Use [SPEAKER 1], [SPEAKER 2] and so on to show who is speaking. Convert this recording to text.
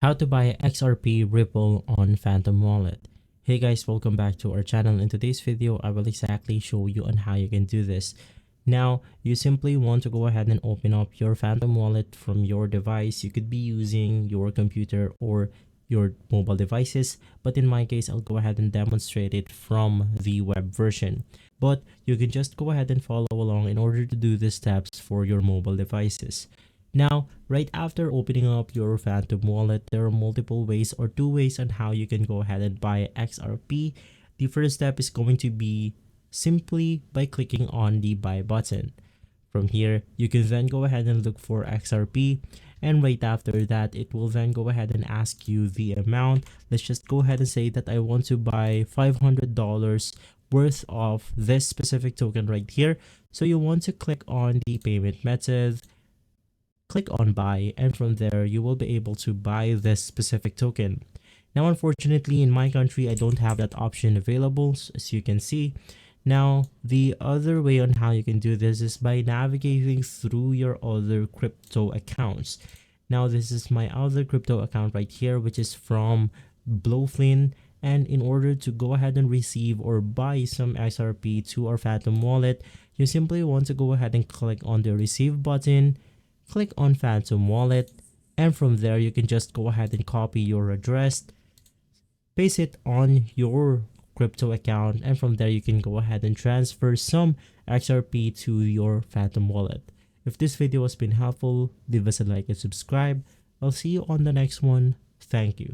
[SPEAKER 1] How to buy XRP Ripple on Phantom Wallet. Hey guys, welcome back to our channel. In today's video, I will exactly show you on how you can do this. Now, you simply want to go ahead and open up your Phantom Wallet from your device. You could be using your computer or your mobile devices, but in my case, I'll go ahead and demonstrate it from the web version. But you can just go ahead and follow along in order to do the steps for your mobile devices. Now, right after opening up your Phantom wallet, there are multiple ways or two ways on how you can go ahead and buy XRP. The first step is going to be simply by clicking on the buy button. From here, you can then go ahead and look for XRP, and right after that, it will then go ahead and ask you the amount. Let's just go ahead and say that I want to buy $500 worth of this specific token right here. So you want to click on the payment method, click on buy, and from there you will be able to buy this specific token. Now, unfortunately, in my country, I don't have that option available, as you can see. Now, the other way on how you can do this is by navigating through your other crypto accounts. Now, this is my other crypto account right here, which is from Blowfin. And in order to go ahead and receive or buy some XRP to our Phantom wallet, you simply want to go ahead and click on the receive button, click on Phantom wallet, and from there you can just go ahead and copy your address, paste it on your crypto account, and from there you can go ahead and transfer some XRP to your Phantom wallet. If this video has been helpful, leave us a like and subscribe. I'll see you on the next one. Thank you.